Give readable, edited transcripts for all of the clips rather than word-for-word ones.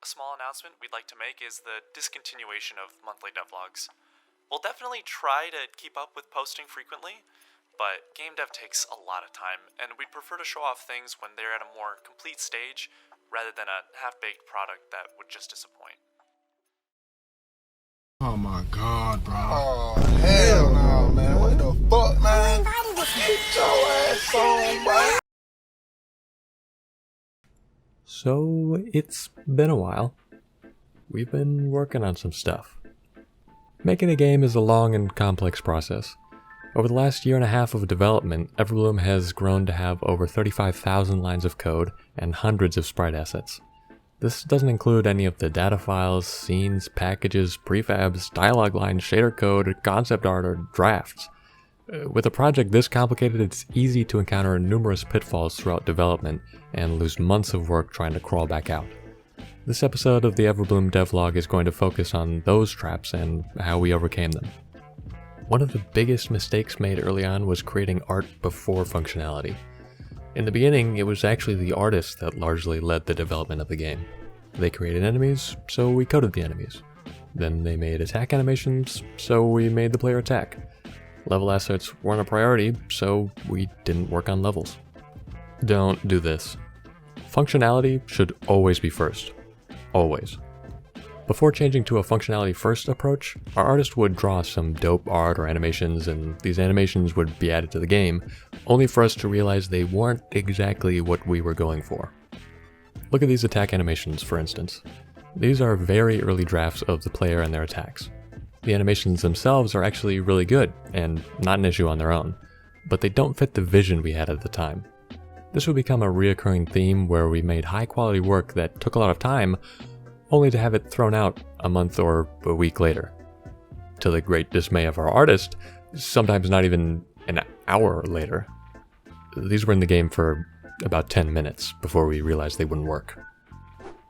small announcement we'd like to make is the discontinuation of monthly devlogs. We'll definitely try to keep up with posting frequently, but game dev takes a lot of time, and we'd prefer to show off things when they're at a more complete stage, rather than a half-baked product that would just disappoint. Oh my god, bro. Oh, hell no, man. What the fuck, man? Get your ass on, bro. So, it's been a while. We've been working on some stuff. Making a game is a long and complex process. Over the last year and a half of development, Everbloom has grown to have over 35,000 lines of code and hundreds of sprite assets. This doesn't include any of the data files, scenes, packages, prefabs, dialogue lines, shader code, concept art, or drafts. With a project this complicated, it's easy to encounter numerous pitfalls throughout development and lose months of work trying to crawl back out. This episode of the Everbloom devlog is going to focus on those traps and how we overcame them. One of the biggest mistakes made early on was creating art before functionality. In the beginning, it was actually the artists that largely led the development of the game. They created enemies, so we coded the enemies. Then they made attack animations, so we made the player attack. Level assets weren't a priority, so we didn't work on levels. Don't do this. Functionality should always be first. Always. Before changing to a functionality-first approach, our artist would draw some dope art or animations, and these animations would be added to the game, only for us to realize they weren't exactly what we were going for. Look at these attack animations, for instance. These are very early drafts of the player and their attacks. The animations themselves are actually really good, and not an issue on their own, but they don't fit the vision we had at the time. This would become a reoccurring theme where we made high-quality work that took a lot of time, only to have it thrown out a month or a week later. To the great dismay of our artist, sometimes not even an hour later. These were in the game for about 10 minutes before we realized they wouldn't work.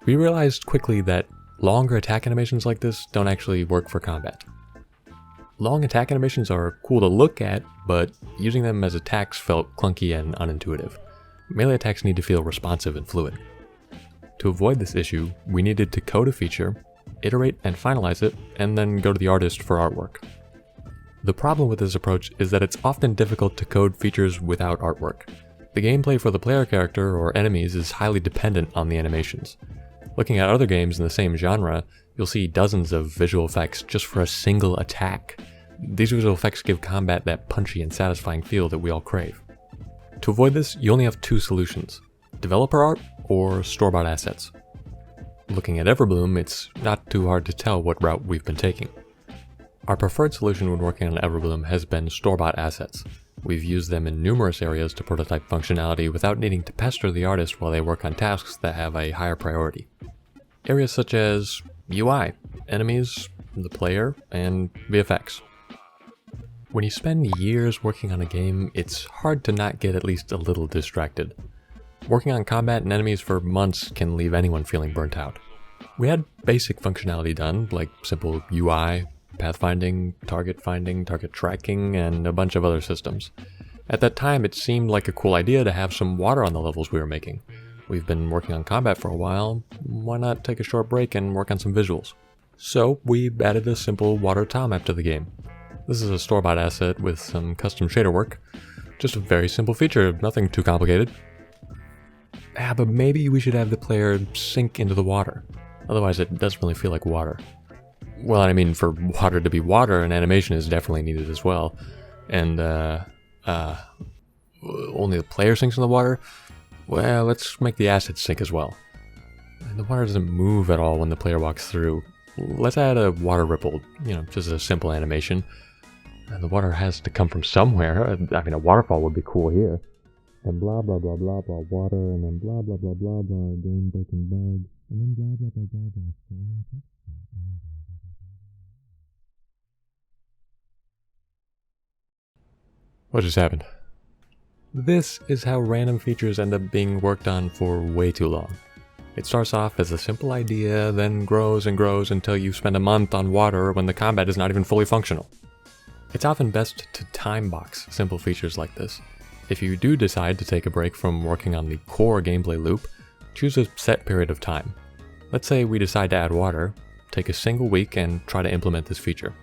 We realized quickly that longer attack animations like this don't actually work for combat. Long attack animations are cool to look at, but using them as attacks felt clunky and unintuitive. Melee attacks need to feel responsive and fluid. To avoid this issue, we needed to code a feature, iterate and finalize it, and then go to the artist for artwork. The problem with this approach is that it's often difficult to code features without artwork. The gameplay for the player character or enemies is highly dependent on the animations. Looking at other games in the same genre, you'll see dozens of visual effects just for a single attack. These visual effects give combat that punchy and satisfying feel that we all crave. To avoid this, you only have two solutions: developer art or store-bought assets. Looking at Everbloom, it's not too hard to tell what route we've been taking. Our preferred solution when working on Everbloom has been store-bought assets. We've used them in numerous areas to prototype functionality without needing to pester the artist while they work on tasks that have a higher priority. Areas such as UI, enemies, the player, and VFX. When you spend years working on a game, it's hard to not get at least a little distracted. Working on combat and enemies for months can leave anyone feeling burnt out. We had basic functionality done, like simple UI, pathfinding, target tracking, and a bunch of other systems. At that time, it seemed like a cool idea to have some water on the levels we were making. We've been working on combat for a while, why not take a short break and work on some visuals? So we added a simple water tile map to the game. This is a store-bought asset with some custom shader work. Just a very simple feature, nothing too complicated. But maybe we should have the player sink into the water. Otherwise it doesn't really feel like water. Well, I mean, for water to be water, an animation is definitely needed as well. And, only the player sinks in the water? Well, let's make the asset sink as well. And the water doesn't move at all when the player walks through. Let's add a water ripple, just a simple animation. And the water has to come from somewhere. I mean, a waterfall would be cool here. And blah blah blah blah blah water, and then blah blah blah blah blah game breaking bug, and then blah blah blah blah blah. What just happened? This is how random features end up being worked on for way too long. It starts off as a simple idea, then grows and grows until you spend a month on water when the combat is not even fully functional. It's often best to time box simple features like this. If you do decide to take a break from working on the core gameplay loop, choose a set period of time. Let's say we decide to add water, take a single week and try to implement this feature.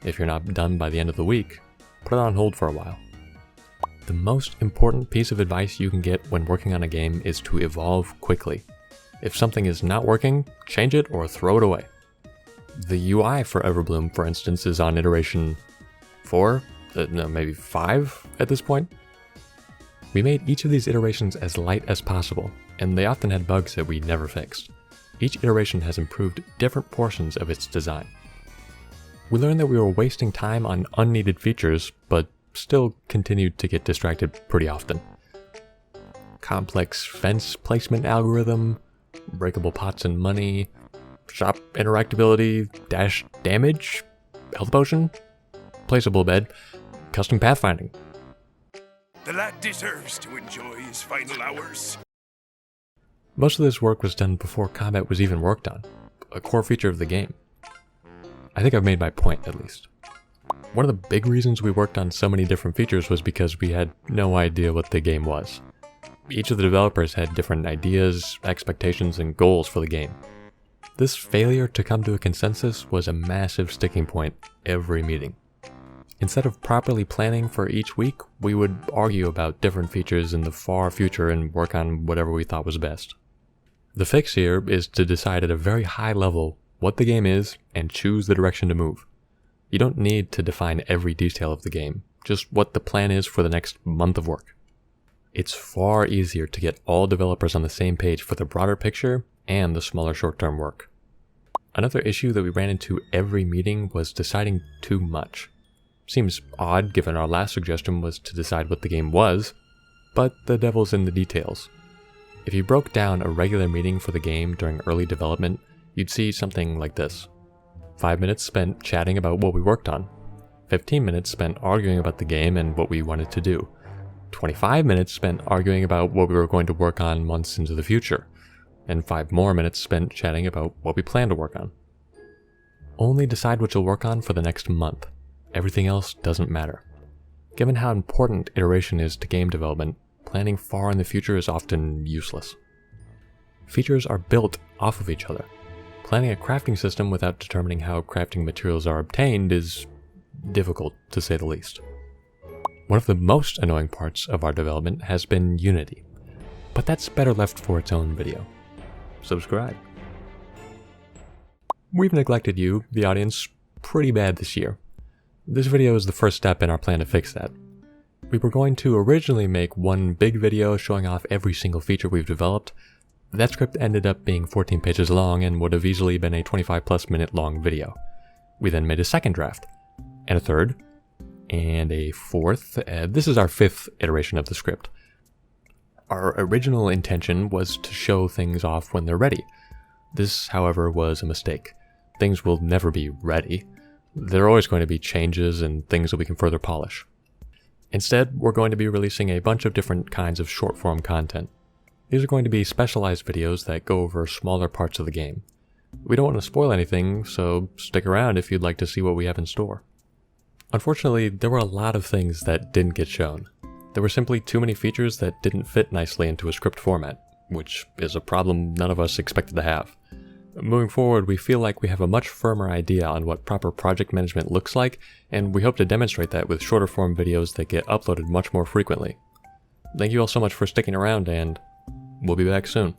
If you're not done by the end of the week, put it on hold for a while. The most important piece of advice you can get when working on a game is to evolve quickly. If something is not working, change it or throw it away. The UI for Everbloom, for instance, is on iteration 4, maybe 5 at this point. We made each of these iterations as light as possible, and they often had bugs that we never fixed. Each iteration has improved different portions of its design. We learned that we were wasting time on unneeded features, but still continued to get distracted pretty often. Complex fence placement algorithm, breakable pots and money, shop interactability, dash damage, health potion, placeable bed, custom pathfinding. The lad deserves to enjoy his final hours. Most of this work was done before combat was even worked on, a core feature of the game. I think I've made my point, at least. One of the big reasons we worked on so many different features was because we had no idea what the game was. Each of the developers had different ideas, expectations, and goals for the game. This failure to come to a consensus was a massive sticking point every meeting. Instead of properly planning for each week, we would argue about different features in the far future and work on whatever we thought was best. The fix here is to decide at a very high level what the game is and choose the direction to move. You don't need to define every detail of the game, just what the plan is for the next month of work. It's far easier to get all developers on the same page for the broader picture and the smaller short-term work. Another issue that we ran into every meeting was deciding too much. Seems odd given our last suggestion was to decide what the game was, but the devil's in the details. If you broke down a regular meeting for the game during early development, you'd see something like this. 5 minutes spent chatting about what we worked on. 15 minutes spent arguing about the game and what we wanted to do. 25 minutes spent arguing about what we were going to work on months into the future. And 5 more minutes spent chatting about what we plan to work on. Only decide what you'll work on for the next month. Everything else doesn't matter. Given how important iteration is to game development, planning far in the future is often useless. Features are built off of each other. Planning a crafting system without determining how crafting materials are obtained is difficult, to say the least. One of the most annoying parts of our development has been Unity, but that's better left for its own video. Subscribe. We've neglected you, the audience, pretty bad this year. This video is the first step in our plan to fix that. We were going to originally make one big video showing off every single feature we've developed. That script ended up being 14 pages long and would have easily been a 25+ minute long video. We then made a second draft, and a third, and a fourth. This is our 5th iteration of the script. Our original intention was to show things off when they're ready. This, however, was a mistake. Things will never be ready. There are always going to be changes and things that we can further polish. Instead, we're going to be releasing a bunch of different kinds of short-form content. These are going to be specialized videos that go over smaller parts of the game. We don't want to spoil anything, so stick around if you'd like to see what we have in store. Unfortunately, there were a lot of things that didn't get shown. There were simply too many features that didn't fit nicely into a script format, which is a problem none of us expected to have. Moving forward, we feel like we have a much firmer idea on what proper project management looks like, and we hope to demonstrate that with shorter form videos that get uploaded much more frequently. Thank you all so much for sticking around, and we'll be back soon.